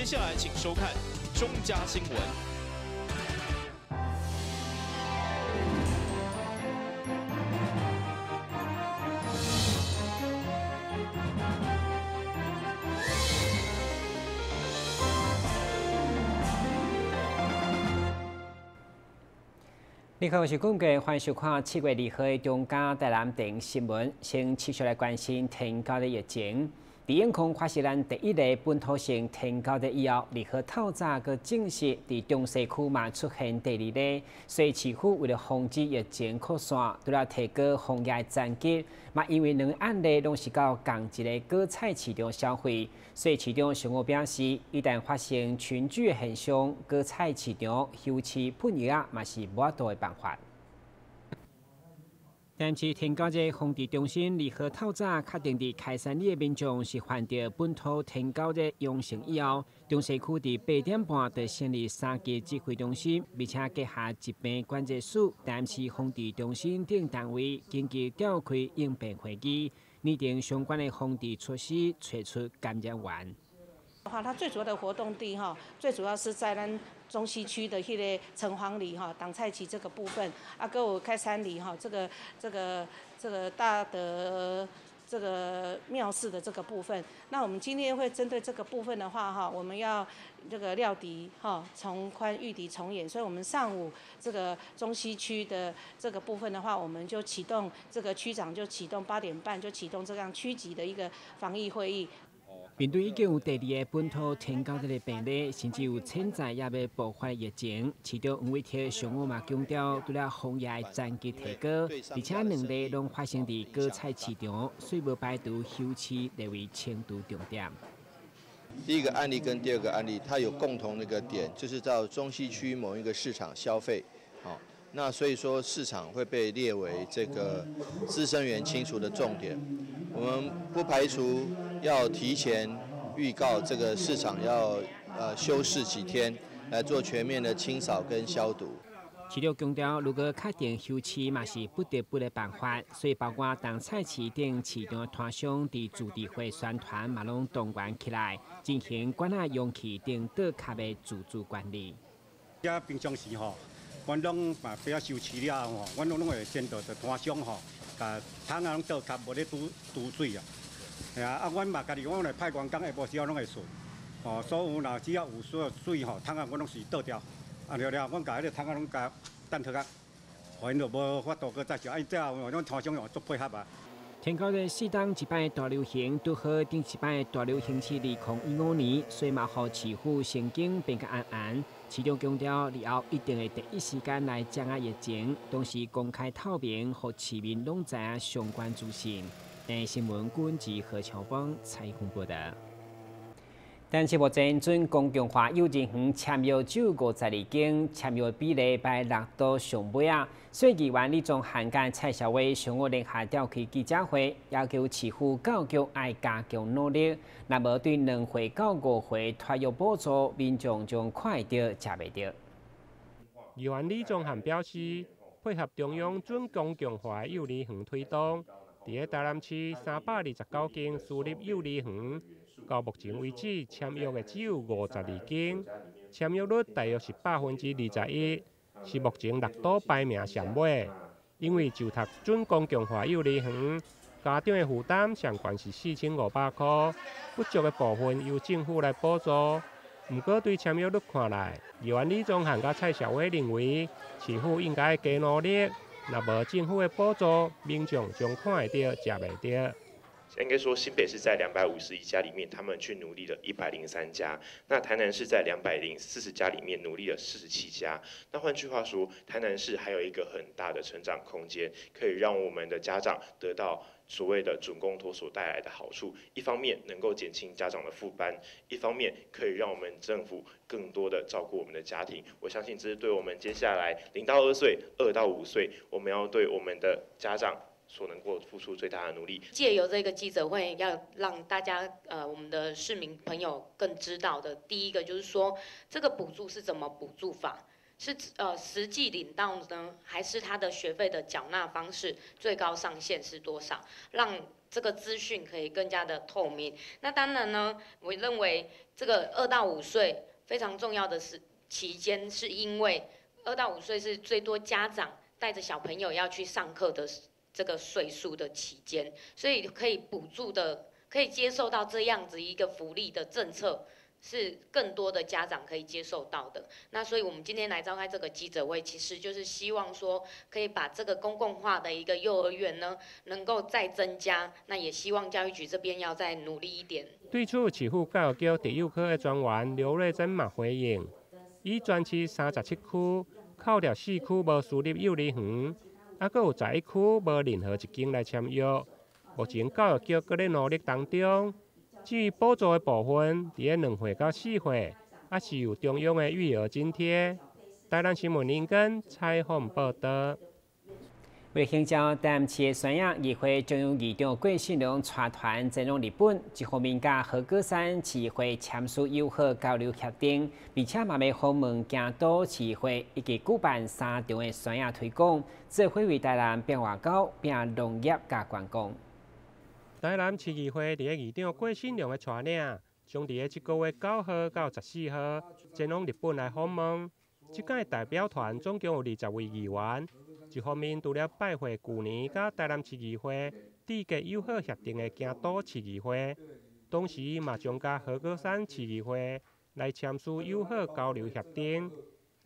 接下来请收看中嘉新闻。 你好，我是龚哥，欢迎收看7月2号的中嘉台南电影新闻。先持续来关心天高的疫情。伫永康发现咱第一例本土性天高的以后，2号透早个证实伫中西区嘛出现第2例。所以市府为了防止疫情扩散，除了提高防疫战绩，嘛因为2个案例拢是到同一个果菜市场消费，所以市长常务表示，一旦发生群聚的现象，果菜市场休市喷药啊，嘛是无法度的办法。 但是天高节防治中心2号透早确定伫开山里的民众是患着本土天高节阳性以后，中西区伫8点半就成立3级指挥中心，并且结合疾病管制署、台南市防治中心等单位，紧急召开应变会议，拟定相关的防治措施，找出感染源。 它最主要的活动地最主要是在咱中西区的迄个城隍里党菜旗这个部分，跟有开山里这个大德这个庙寺的这个部分。那我们今天会针对这个部分的话我们要这个料敌从宽御敌从严，所以我们上午这个中西区的这个部分的话，我们就启动这个区长就启动8点半就启动这样区级的一个防疫会议。 面对已经有第2个本土天高的病例，甚至有潜在也要爆发疫情，市长黄伟哲上午嘛强调，除了防疫战绩提高，而且2例拢发生伫果菜市场，所以无排除休市列为轻度重点。第一个案例跟第2个案例，它有共同的一个点，就是到中西区某一个市场消费，那所以说市场会被列为这个滋生源清除的重点。我们不排除要提前预告这个市场要休市几天，来做全面的清扫跟消毒。市长强调，如果确定休市嘛是不得不的办法，所以包括当菜市等市场摊商伫驻地会宣传嘛拢动员起来，进行管理容器等倒卡的自主管理。平常时阮拢嘛不要收市了阮拢会先到着摊商甲桶啊拢倒卡，无咧堵水啊。阮嘛家己阮来派员工下晡时拢会顺，所有若只要有所有水桶啊，阮拢是倒掉。了，阮甲迄个桶啊拢甲等脱啊，因就无法度搁再烧。这样阮摊商做配合啊。天高的适当一摆大流行，拄好顶一摆大流行是2015年，所以嘛，互市府神经变甲安。市长强调，以后一定会第一时间来掌握疫情，同时公开透明，互市民拢知影相关资讯。新闻顾问及何乔峰采访报道。但是目前准公共化幼稚园签约酒52间，签约比例排6到上尾啊。所以议员李宗翰甲蔡小伟上午联合召开记者会，要求市府教育爱加强努力，若无对2岁到5岁托育补助，民众将看会到吃袂到。议员李宗翰表示，配合中央准公共化幼儿园推动，伫台南市329间私立幼儿园。到目前为止，签约的只有52间，签约率大约是21%，是目前6都排名上尾。因为就读准公共化幼儿园，家长的负担上悬是4500块，不足的部分由政府来补助。不过对签约率看来，议员李宗翰甲蔡小伟认为，市府应该加努力，若无政府的补助，民众将看会到吃袂到。应该说，新北市在251家里面，他们去努力了103家；那台南市在240家里面努力了47家。那换句话说，台南市还有一个很大的成长空间，可以让我们的家长得到所谓的准公托所带来的好处。一方面能够减轻家长的负担，一方面可以让我们政府更多的照顾我们的家庭。我相信这是对我们接下来0到2岁、2到5岁，我们要对我们的家长所能够付出最大的努力。借由这个记者会，要让大家我们的市民朋友更知道的，第一个就是说，这个补助是怎么补助法。是实际领到呢，还是他的学费的缴纳方式最高上限是多少？让这个资讯可以更加的透明。那当然呢，我认为这个2到5岁非常重要的期间，是因为2到5岁是最多家长带着小朋友要去上课的这个岁数的期间，所以可以补助的，可以接受到这样子一个福利的政策。是更多的家长可以接受到的。那所以我们今天来召开这个记者会，其实就是希望说，可以把这个公共化的一个幼儿园呢，能够再增加。那也希望教育局这边要再努力一点。对此，市府教育局地幼科的专员刘瑞珍嘛回应，以全市37区，扣掉4区无私立幼儿园，还佫有11区无任何一间来签约。目前教育局佫咧努力当中。至于补助的部分，伫2岁到4岁，也是有中央的育儿津贴。台南新闻林根采访报道。为了庆祝台南市的宣扬议会中央议长郭信良带团前往日本，一方面甲和歌山市议会签署友好交流协定，并且嘛要访问京都市议会，以及举办3场的宣扬推广，这会为台南变外交、变农业甲观光。台南市议会伫议长郭信良的带领，将伫这个月9号到14号前往日本来访问。这届代表团总共有20位议员。一方面，除了拜会去年甲台南市议会缔结友好协定的京都市议会，同时嘛将甲和歌山市议会来签署友好交流协定。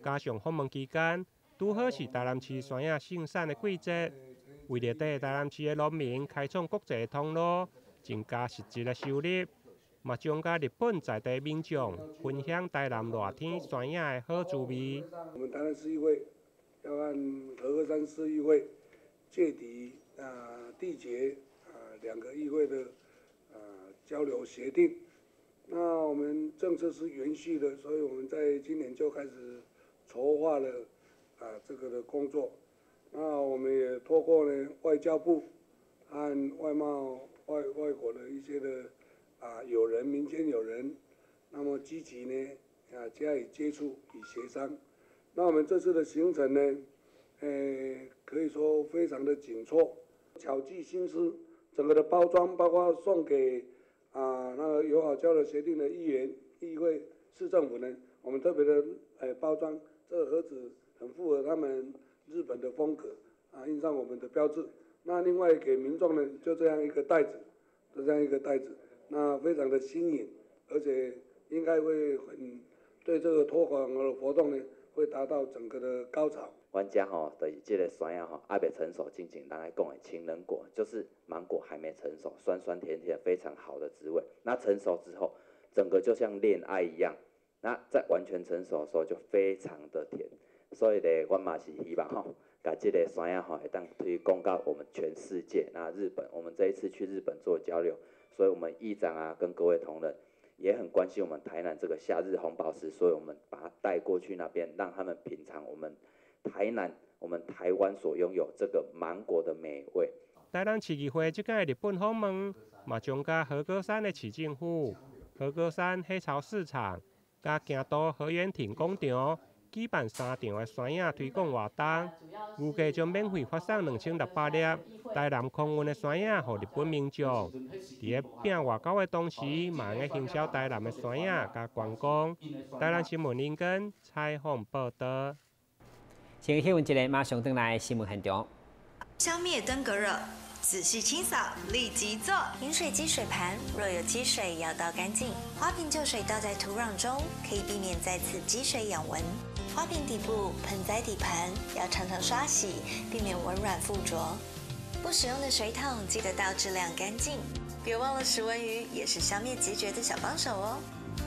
加上访问期间，拄好是台南市山野盛产的季节。为了替台南市的农民开创国际通路，增加实质的收入，嘛将甲日本在地民众分享台南热天山野的好滋味。我们台南市议会要和和歌山市议会借敌缔结2个议会的交流协定。那我们政策是延续的，所以我们在今年就开始筹划了这个的工作。那我们也透过呢外交部和外国的一些的友人、民间友人，那么积极呢加以接触与协商。那我们这次的行程呢，可以说非常的紧凑，巧计心思，整个的包装，包括送给那个友好交流协定的议员、议会、市政府呢，我们特别的包装这个盒子很符合他们日本的风格印上我们的标志。那另外给民众呢，就这样一个袋子，那非常的新颖，而且应该会很对这个推广的活动呢，会达到整个的高潮。阮家就是这个酸呀还没成熟，进人来讲的情人果，就是芒果还没成熟，酸酸甜甜，非常好的滋味。那成熟之后，整个就像恋爱一样。那在完全成熟的时候，就非常的甜。所以咧，阮嘛是希望把这个酸呀会当推广到我们全世界。那日本，我们这一次去日本做交流，所以我们议长跟各位同仁也很关心我们台南这个夏日红宝石，所以我们把它带过去那边，让他们品尝我们台南、我们台湾所拥有这个芒果的美味。台南市议会这届日本访问，嘛将甲和歌山的市政府、和歌山黑潮市场、甲京都河源町广场举办3场的酸野推广活动，预计将免费发送2600粒台南空运的酸野予日本民众。伫咧拼外交的同时，嘛用行销台南的酸野甲观光。台南新闻林根采访报道。先新闻一个，马上登来新闻现场。消灭登革热，仔细清扫，立即做。饮水机水盘若有积水，要倒干净。花瓶旧水倒在土壤中，可以避免再次积水养蚊。花瓶底部、盆栽底盘要常常刷洗，避免蚊卵附着。不使用的水桶记得倒质量干净。别忘了食蚊鱼也是消灭孑孓的小帮手哦。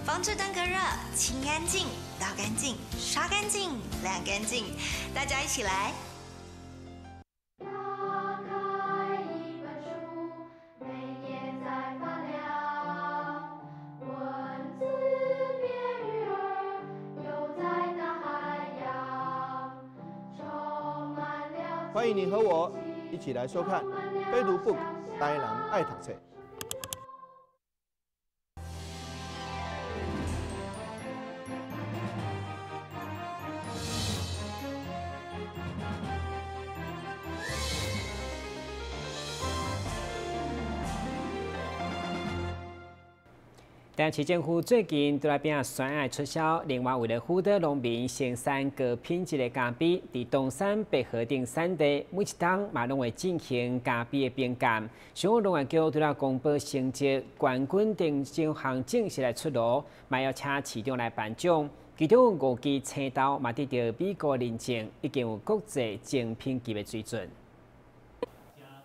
防治登革热，清干净、倒干净、刷干净、晾干净，大家一起来。欢迎你和我一起来收看《飞读 Book》台南爱读册。但市政府最近都来变酸爱促销，另外为了获得农民生产高品质的咖啡，伫东山白河顶产地每一档嘛拢会进行咖啡的评鉴。商务农业局除了公布成绩，冠军等奖项正式来出炉，嘛要请市长来颁奖。其中5支青豆嘛得到美国认证，已经有国际精品级的水准。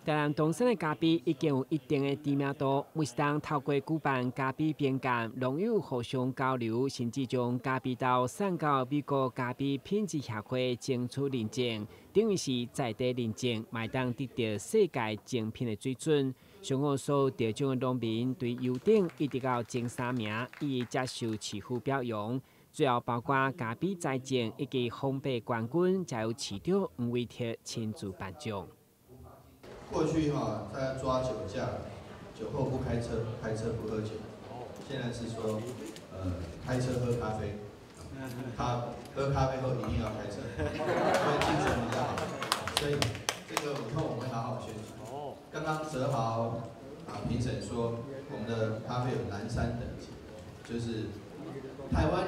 台南东山的咖啡已经有一定的知名度，每当透过举办咖啡评鉴，农友互相交流，甚至将咖啡豆送到美国咖啡品质协会争取认证，等于是在地认证，卖当得到世界精品的水准。上午所得奖的农民对优等一直到前3名，已接受市府表扬。最后包括咖啡栽种以及烘焙冠军，才有市长吴伟铁亲自颁奖。过去他要抓酒驾，酒后不开车，开车不喝酒。现在是说，开车喝咖啡，喝咖啡后一定要开车，所以精神比较好。所以这个以后我们会好好学习。刚刚哲豪评审说，我们的咖啡有蓝山等级，就是台湾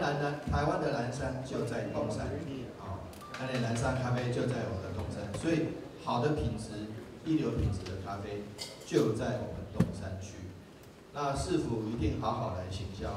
的蓝山就在东山，那蓝山咖啡就在我们的东山，所以好的品质。一流品质的咖啡就在我们东山区，那市府一定好好来行销。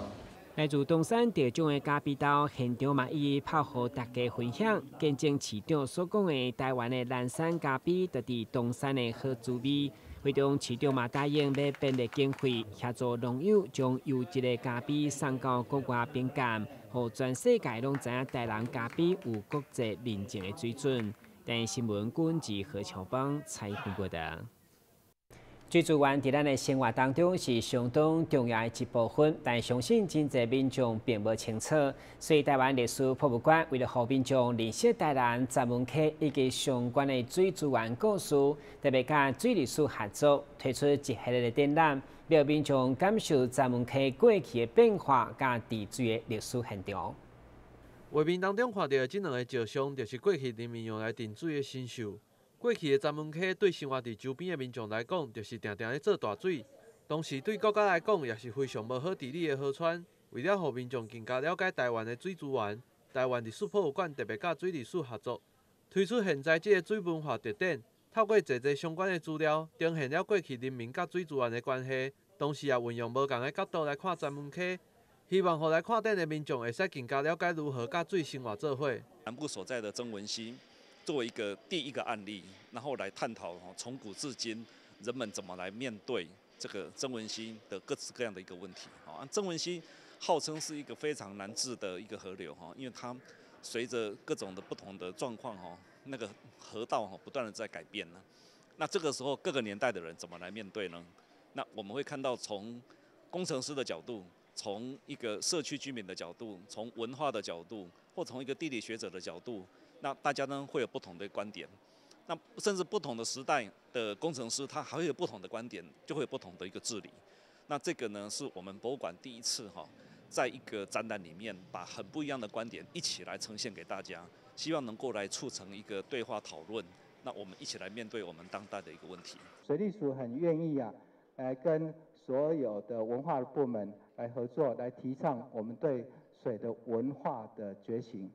来自东山得奖的咖啡豆，现场嘛伊泡互大家分享，见证市长所讲的台湾的蓝山咖啡，就伫东山的好滋味。会中市长嘛答应要编列经费，协助农友将优质的咖啡送到国外评鉴，互全世界拢知影台南咖啡有国际认证的水准。但新闻根据何乔邦采访报道。水资源在咱的生活当中是相当重要的一部分，但相信真侪民众并不清楚。所以台湾历史博物馆为了让民众认识台南闸门溪以及相关的水资源故事，特别甲水利署合作推出一系列的展览，让民众感受闸门溪过去的变化甲治水的历史现状。画面当中看到这2个石像，就是过去人民用来定水的神兽。过去的闸门溪对生活伫周边的民众来讲，就是定定咧做大水；同时对国家来讲，也是非常无好治理的河川。为了让民众更加了解台湾的水资源，台湾历史博物馆特别甲水利署合作，推出现在这个水文化特展，透过侪相关的资料，呈现了过去人民甲水资源的关系，同时也运用无同的角度来看闸门溪。希望互来看展的民众会使更加了解如何甲水生活做伙。南部所在的曾文溪作为第一个案例，然后来探讨从古至今人们怎么来面对这个曾文溪的各式各样的一个问题。曾文溪号称是一个非常难治的一个河流，因为它随着各种的不同的状况，那个河道不断的在改变呢。那这个时候各个年代的人怎么来面对呢？那我们会看到从工程师的角度。从一个社区居民的角度，从文化的角度，或从一个地理学者的角度，那大家呢会有不同的观点。那甚至不同的时代的工程师，他还会有不同的观点，就会有不同的一个治理。那这个呢是我们博物馆第一次在一个展览里面，把很不一样的观点一起来呈现给大家，希望能够来促成一个对话讨论。那我们一起来面对我们当代的一个问题。水利署很愿意来跟所有的文化部门来合作，来提倡我们对水的文化的觉醒，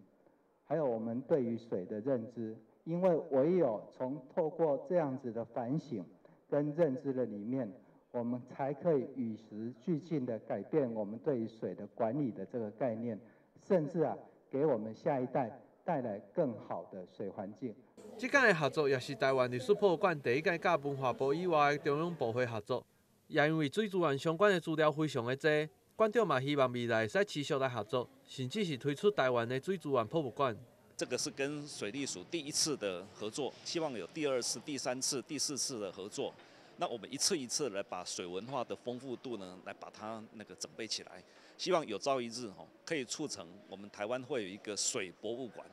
还有我们对于水的认知。因为唯有透过这样子的反省跟认知的里面，我们才可以与时俱进的改变我们对于水的管理的这个概念，甚至给我们下一代带来更好的水环境。这届的合作也是台湾历史博物馆第一届甲文化部以外的中央部会合作。也因为水资源相关的资料非常的多，馆长嘛希望未来会使持续来合作，甚至是推出台湾的水资源博物馆。这个是跟水利署第一次的合作，希望有第2次、第3次、第4次的合作。那我们一次一次来把水文化的丰富度呢，来把它整备起来，希望有朝一日可以促成我们台湾会有一个水博物馆。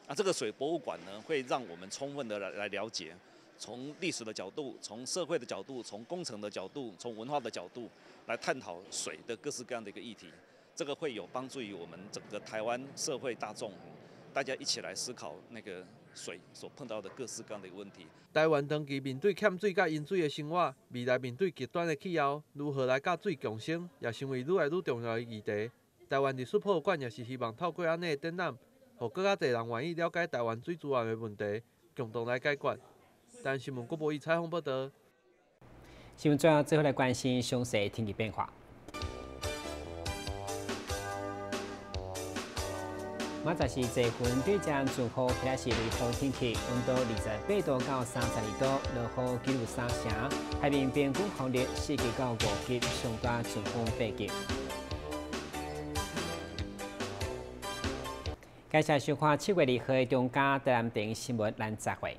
那这个水博物馆呢，会让我们充分的来了解。从历史的角度，从社会的角度，从工程的角度，从文化的角度来探讨水的各式各样的一个议题，这个会有帮助于我们整个台湾社会大众大家一起来思考那个水所碰到的各式各样的问题。台湾长期面对欠水甲淹水的生活，未来面对极端的气候，如何来甲水共生，也成为愈来愈重要的议题。台湾历史博物馆也是希望透过安尼的展览，让更加侪人愿意了解台湾水资源的问题，共同来解决。台湾新闻郭博义采访报道。新闻最后来关心详细天气变化。明仔是这份对江准后，今日是雷锋天气，温度28度到32度，落雨记录3成，海面平均风力4级到5级，上大阵风8级。介绍收看7月2号的中嘉台南电视新闻，咱再会。